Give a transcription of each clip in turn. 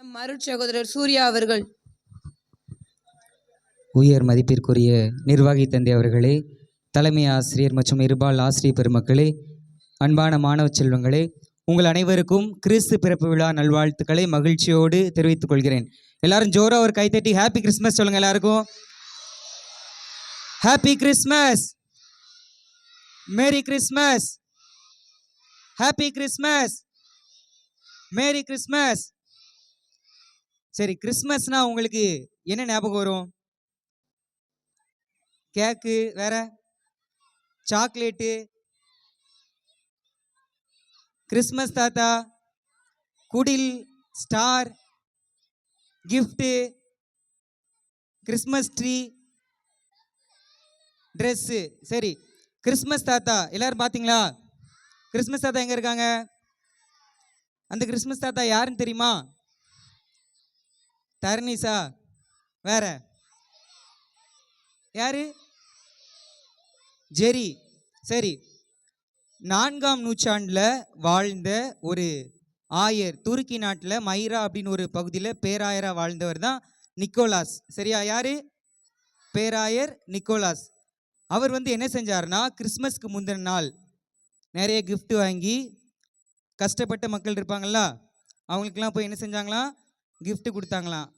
நம் அருட்சகோதரர் சூர்யா அவர்கள். உயர் மதிப்பிற்குரிய நிர்வாகி தந்தை அவர்களே, தலைமை ஆசிரியர் மற்றும் இருபால் ஆசிரியர் பெருமக்களே, அன்பான மாணவ செல்வங்களே, உங்கள் அனைவருக்கும் கிறிஸ்து பிறப்பு விழா நல்வாழ்த்துக்களை மகிழ்ச்சியோடு தெரிவித்துக் கொள்கிறேன். எல்லாரும் ஜோரா ஒரு கைத்தட்டி ஹாப்பி கிறிஸ்மஸ் சொல்லுங்க. எல்லாருக்கும் happy Christmas, merry Christmas, happy Christmas, merry Christmas. சரி, கிறிஸ்மஸ்னா உங்களுக்கு என்ன ஞாபகம் வரும்? கேக்கு, வேற சாக்லேட்டு, கிறிஸ்மஸ் தாத்தா, குடில், star, gift, Christmas tree, dress. சரி, கிறிஸ்மஸ் தாத்தா எல்லாரும் பார்த்தீங்களா? கிறிஸ்மஸ் தாத்தா எங்கே இருக்காங்க? அந்த கிறிஸ்மஸ் தாத்தா யாருன்னு தெரியுமா? தர்னிசா, வேற யாரு? ஜெரி. சரி, 4ஆம் நூற்றாண்டில் வாழ்ந்த ஒரு ஆயர், துருக்கி நாட்டில் மைரா அப்படின்னு ஒரு பகுதியில் பேராயராக வாழ்ந்தவர் தான் நிக்கோலாஸ். சரியா? யாரு? பேராயர் நிக்கோலாஸ். அவர் என்ன செஞ்சார்னா, கிறிஸ்மஸ்க்கு முந்தின நாள் நிறைய கிஃப்ட் வாங்கி கஷ்டப்பட்ட மக்கள் இருப்பாங்களா, அவங்களுக்கெல்லாம் போய் என்ன செஞ்சாங்களாம்? கிஃப்ட் கொடுத்தாங்களாம்.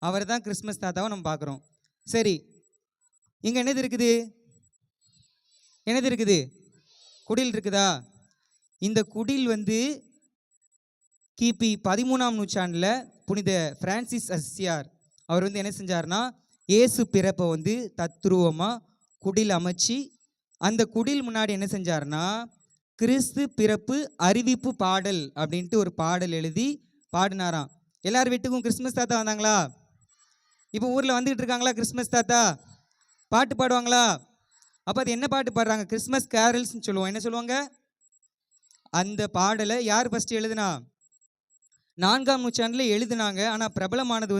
அவர் தான் கிறிஸ்மஸ் தாத்தாவை நம்ம பார்க்குறோம். சரி, இங்கே என்னது இருக்குது? என்னது இருக்குது? குடில் இருக்குதா? இந்த குடில் கிபி 13ஆம் நூற்றாண்டில் புனித பிரான்சிஸ் அசியார் அவர் என்ன செஞ்சார்னா, இயேசு பிறப்பை தத்ரூபமாக குடில் அமைச்சு அந்த குடில் முன்னாடி என்ன செஞ்சார்னா, கிறிஸ்து பிறப்பு அறிவிப்பு பாடல் அப்படின்ட்டு ஒரு பாடல் எழுதி பாடினாராம். எல்லார் வீட்டுக்கும் கிறிஸ்மஸ் தாத்தா வந்தாங்களா? இப்போ ஊரில் வந்துகிட்டு இருக்காங்களா கிறிஸ்மஸ் தாத்தா? பாட்டு பாடுவாங்களா? அப்போ அது என்ன பாட்டு பாடுறாங்க? கிறிஸ்மஸ் கேரல்ஸ்ன்னு சொல்லுவோம். என்ன சொல்லுவாங்க? அந்த பாடலை யார் ஃபஸ்ட்டு எழுதுனா? 4ஆம் நூற்றாண்டில் எழுதுனாங்க. ஆனால் பிரபலமானது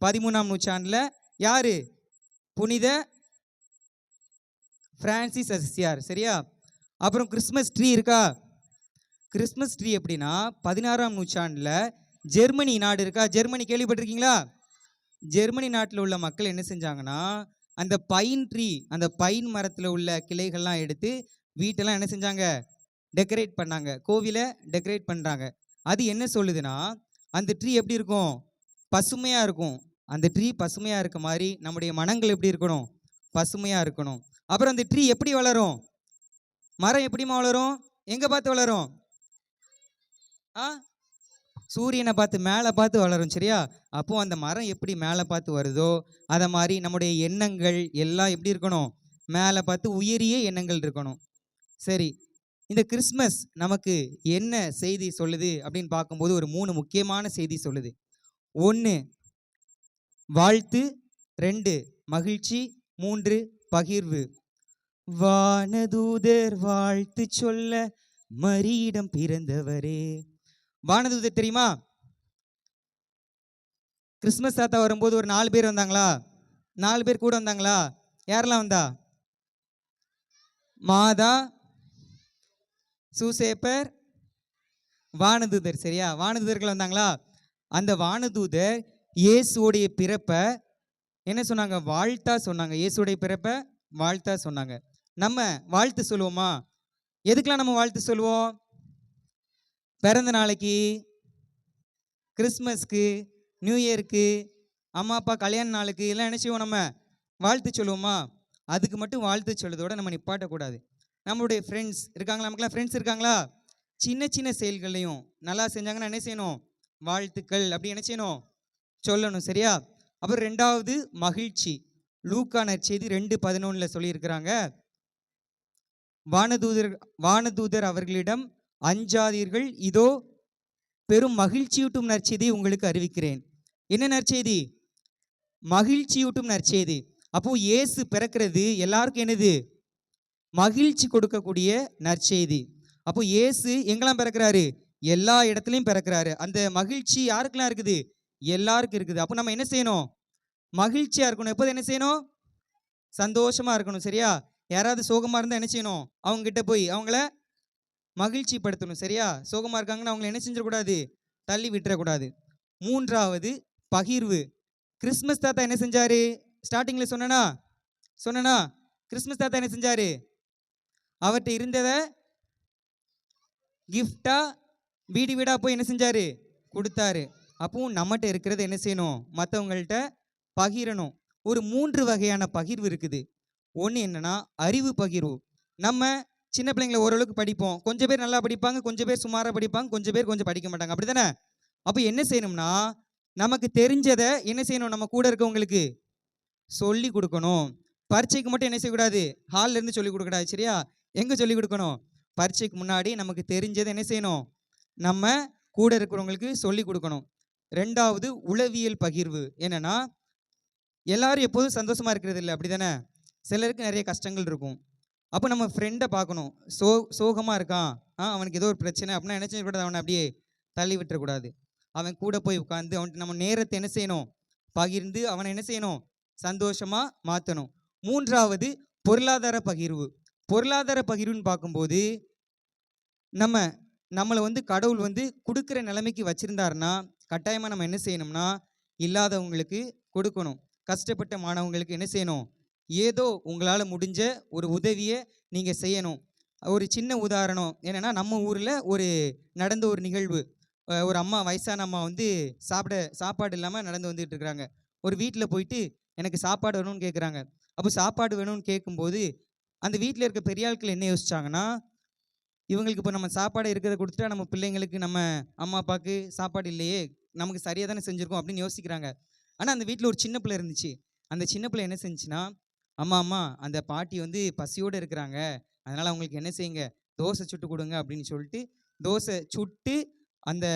13ஆம் நூற்றாண்டில். யாரு? புனித பிரான்சிஸ் அசியார். சரியா? அப்புறம் கிறிஸ்மஸ் ட்ரீ இருக்கா? கிறிஸ்மஸ் ட்ரீ எப்படின்னா, 16ஆம் நூற்றாண்டில் ஜெர்மனி நாடு இருக்கா? ஜெர்மனி கேள்விப்பட்டிருக்கீங்களா? ஜெர்மனி நாட்டில் உள்ள மக்கள் என்ன செஞ்சாங்கன்னா, அந்த பைன் ட்ரீ, அந்த பைன் மரத்தில் உள்ள கிளைகள்லாம் எடுத்து வீட்டெல்லாம் என்ன செஞ்சாங்க? டெக்கரேட் பண்ணாங்க. கோவிலை டெக்கரேட் பண்ணுறாங்க. அது என்ன சொல்லுதுன்னா, அந்த ட்ரீ எப்படி இருக்கும்? பசுமையாக இருக்கும். அந்த ட்ரீ பசுமையாக இருக்க மாதிரி நம்முடைய மனங்கள் எப்படி இருக்கணும்? பசுமையாக இருக்கணும். அப்புறம் அந்த ட்ரீ எப்படி வளரும்? மரம் எப்படிமா வளரும்? எங்கே பார்த்து வளரும்? சூரியனை பார்த்து, மேலே பார்த்து வளரும். சரியா? அப்போது அந்த மரம் எப்படி மேலே பார்த்து வருதோ அதை மாதிரி நம்முடைய எண்ணங்கள் எல்லாம் எப்படி இருக்கணும்? மேலே பார்த்து உயரிய எண்ணங்கள் இருக்கணும். சரி, இந்த கிறிஸ்மஸ் நமக்கு என்ன செய்தி சொல்லுது அப்படின்னு பார்க்கும்போது ஒரு 3 முக்கியமான செய்தி சொல்லுது. 1 வாழ்த்து, 2 மகிழ்ச்சி, 3 பகிர்வு. வானதூதர் வாழ்த்து சொல்ல மரியிடம் பிறந்தவரே. வானதூதர் தெரியுமா? கிறிஸ்மஸ் தாத்தா வரும்போது ஒரு 4 பேர் வந்தாங்களா? 4 பேர் கூட வந்தாங்களா? யாரெல்லாம் வந்தா? மாதா, சூசேப்பர், வானதூதர். சரியா? வானதூதர்கள் வந்தாங்களா? அந்த வானதூதர் இயேசுடைய பிறப்பை என்ன சொன்னாங்க? வாழ்த்தா சொன்னாங்க. இயேசுடைய பிறப்பை வாழ்த்தா சொன்னாங்க. நம்ம வாழ்த்து சொல்லுவோமா? எதுக்கெல்லாம் நம்ம வாழ்த்து சொல்லுவோம்? பிறந்த நாளைக்கு, கிறிஸ்மஸ்க்கு, நியூ இயருக்கு, அம்மா அப்பா கல்யாண நாளுக்கு எல்லாம் என்ன செய்வோம்? நம்ம வாழ்த்து சொல்லுவோமா? அதுக்கு மட்டும் வாழ்த்து சொல்லுறதோட நம்ம நிப்பாட்டக்கூடாது. நம்மளுடைய ஃப்ரெண்ட்ஸ் இருக்காங்களா? நமக்குலாம் ஃப்ரெண்ட்ஸ் இருக்காங்களா? சின்ன சின்ன செயல்களையும் நல்லா செஞ்சாங்கன்னா என்ன செய்யணும்? வாழ்த்துக்கள் அப்படி என்ன செய்யணும்? சொல்லணும். சரியா? அப்புறம் 2வது மகிழ்ச்சி. லூக்கா நற்செய்தி 2:11 சொல்லியிருக்கிறாங்க, வானதூதர் அவர்களிடம் அஞ்சாதீர்கள், இதோ பெரும் மகிழ்ச்சியூட்டும் நற்செய்தி உங்களுக்கு அறிவிக்கிறேன். என்ன நற்செய்தி? மகிழ்ச்சியூட்டும் நற்செய்தி. அப்போ இயேசு பிறக்கிறது எல்லாருக்கும் என்னது? மகிழ்ச்சி கொடுக்கக்கூடிய நற்செய்தி. அப்போ இயேசு எங்கெல்லாம் பிறக்கிறாரு? எல்லா இடத்துலையும் பிறக்கிறாரு. அந்த மகிழ்ச்சி யாருக்கெல்லாம் இருக்குது? எல்லாருக்கும் இருக்குது. அப்போ நம்ம என்ன செய்யணும்? மகிழ்ச்சியா இருக்கணும். எப்போது என்ன செய்யணும்? சந்தோஷமா இருக்கணும். சரியா? யாராவது சோகமா இருந்தால் என்ன செய்யணும்? அவங்க கிட்ட போய் அவங்கள மகிழ்ச்சி படுத்தணும். சரியா? சோகமா இருக்காங்கன்னா அவங்களை என்ன செஞ்சிடக்கூடாது? தள்ளி விட்டுறக்கூடாது. மூன்றாவது பகிர்வு. கிறிஸ்மஸ் தாத்தா என்ன செஞ்சாரு? ஸ்டார்டிங்ல சொன்னனா கிறிஸ்மஸ் தாத்தா என்ன செஞ்சாரு? அவர்கிட்ட இருந்ததை கிஃப்டா வீடு வீடா போய் என்ன செஞ்சாரு? கொடுத்தாரு. அப்பவும் நம்மகிட்ட இருக்கிறத என்ன செய்யணும்? மற்றவங்கள்ட்ட பகிரணும். ஒரு 3 வகையான பகிர்வு இருக்குது. ஒன்று என்னன்னா அறிவு பகிர்வு. நம்ம சின்ன பிள்ளைங்களை ஓரளவுக்கு படிப்போம். கொஞ்சம் பேர் நல்லா படிப்பாங்க, கொஞ்சம் பேர் சுமாராக படிப்பாங்க, கொஞ்சம் பேர் கொஞ்சம் படிக்க மாட்டாங்க. அப்படி தானே? அப்போ என்ன செய்யணும்னா நமக்கு தெரிஞ்சதை என்ன செய்யணும்? நம்ம கூட இருக்கவங்களுக்கு சொல்லி கொடுக்கணும். பரீட்சைக்கு மட்டும் என்ன செய்யக்கூடாது? ஹாலில் இருந்து சொல்லி கொடுக்கக்கூடாது. சரியா? எங்கே சொல்லி கொடுக்கணும்? பரீட்சைக்கு முன்னாடி நமக்கு தெரிஞ்சதை என்ன செய்யணும்? நம்ம கூட இருக்கிறவங்களுக்கு சொல்லி கொடுக்கணும். ரெண்டாவது உளவியல் பகிர்வு. என்னன்னா எல்லாரும் எப்போதும் சந்தோஷமா இருக்கிறது இல்லை, அப்படி தானே? சிலருக்கு நிறைய கஷ்டங்கள் இருக்கும். அப்போ நம்ம ஃப்ரெண்டை பார்க்கணும். சோகமாக இருக்கான், அவனுக்கு ஏதோ ஒரு பிரச்சனை அப்படின்னா என்ன செய்யக்கூடாது? அவனை அப்படியே தள்ளி விட்டுறக்கூடாது. அவன் கூட போய் உட்காந்து அவன்கிட்ட நம்ம நேரத்தை என்ன செய்யணும்? பகிர்ந்து அவனை என்ன செய்யணும்? சந்தோஷமாக மாற்றணும். மூன்றாவது பொருளாதார பகிர்வு. பொருளாதார பகிர்வுன்னு பார்க்கும்போது நம்மளை கடவுள் கொடுக்குற நிலைமைக்கு வச்சுருந்தாருன்னா கட்டாயமாக நம்ம என்ன செய்யணும்னா இல்லாதவங்களுக்கு கொடுக்கணும். கஷ்டப்பட்ட மாணவங்களுக்கு என்ன செய்யணும்? ஏதோ உங்களால் முடிஞ்ச ஒரு உதவியை நீங்கள் செய்யணும். ஒரு சின்ன உதாரணம் என்னென்னா, நம்ம ஊரில் நடந்த ஒரு நிகழ்வு. ஒரு அம்மா, வயசான அம்மா சாப்பாடு இல்லாமல் நடந்து வந்துட்டு இருக்கிறாங்க. ஒரு வீட்டில் போயிட்டு எனக்கு சாப்பாடு வேணும்னு கேட்குறாங்க. அப்போ சாப்பாடு வேணும்னு கேட்கும்போது அந்த வீட்டில் இருக்க பெரிய ஆட்கள் என்ன யோசிச்சாங்கன்னா, இவங்களுக்கு இப்போ நம்ம சாப்பாடு இருக்கிறத கொடுத்துட்டா நம்ம பிள்ளைங்களுக்கு, நம்ம அம்மா அப்பாவுக்கு சாப்பாடு இல்லையே, நமக்கு சரியாக தானே செஞ்சுருக்கோம் அப்படின்னு யோசிக்கிறாங்க. ஆனால் அந்த வீட்டில் ஒரு சின்ன பிள்ளை இருந்துச்சு. அந்த சின்ன பிள்ளை என்ன செஞ்சுன்னா, அம்மா அந்த பாட்டி பசியோடு இருக்கிறாங்க, அதனால் அவங்களுக்கு என்ன செய்யுங்க, தோசை சுட்டு கொடுங்க அப்படின்னு சொல்லிட்டு தோசை சுட்டு அந்த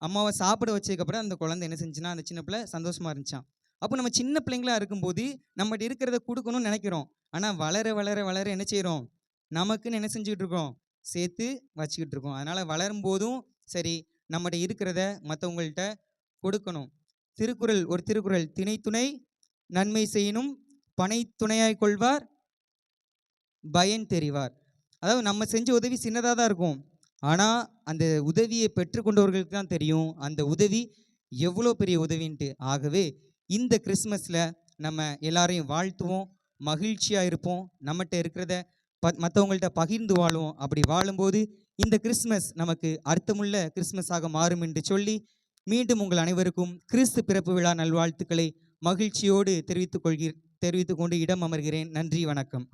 அம்மாவை சாப்பிட வச்சதுக்கப்புறம் அந்த குழந்தை என்ன செஞ்சுன்னா, அந்த சின்ன பிள்ளை சந்தோஷமாக இருந்துச்சான். அப்போ நம்ம சின்ன பிள்ளைங்களா இருக்கும்போது நம்மகிட்ட இருக்கிறத கொடுக்கணும்னு நினைக்கிறோம். ஆனால் வளர வளர வளர என்ன செய்கிறோம்? நமக்குன்னு என்ன செஞ்சுக்கிட்டு இருக்கோம்? சேர்த்து வச்சுக்கிட்டு இருக்கோம். அதனால் வளரும் போதும் சரி, நம்மகிட்ட இருக்கிறத மற்றவங்கள்ட்ட கொடுக்கணும். திருக்குறள், திணைத்துணை நன்மை செய்யணும், பனை துணையாய் கொள்வார் பயன் தெரிவார். அதாவது நம்ம செஞ்ச உதவி சின்னதாக தான் இருக்கும், ஆனால் அந்த உதவியை பெற்றுக்கொண்டவர்களுக்கு தான் தெரியும் அந்த உதவி எவ்வளோ பெரிய உதவின்ட்டு. ஆகவே இந்த கிறிஸ்மஸில் நம்ம எல்லாரையும் வாழ்த்துவோம், மகிழ்ச்சியாக இருப்போம், நம்மகிட்ட இருக்கிறத மற்றவங்கள்ட்ட பகிர்ந்து வாழுவோம். அப்படி வாழும்போது இந்த கிறிஸ்மஸ் நமக்கு அர்த்தமுள்ள கிறிஸ்மஸாக மாறும் என்று சொல்லி மீண்டும் உங்கள் அனைவருக்கும் கிறிஸ்து பிறப்பு விழா நல்வாழ்த்துக்களை மகிழ்ச்சியோடு தெரிவித்துக் கொண்டு இடம் அமர்கிறேன். நன்றி, வணக்கம்.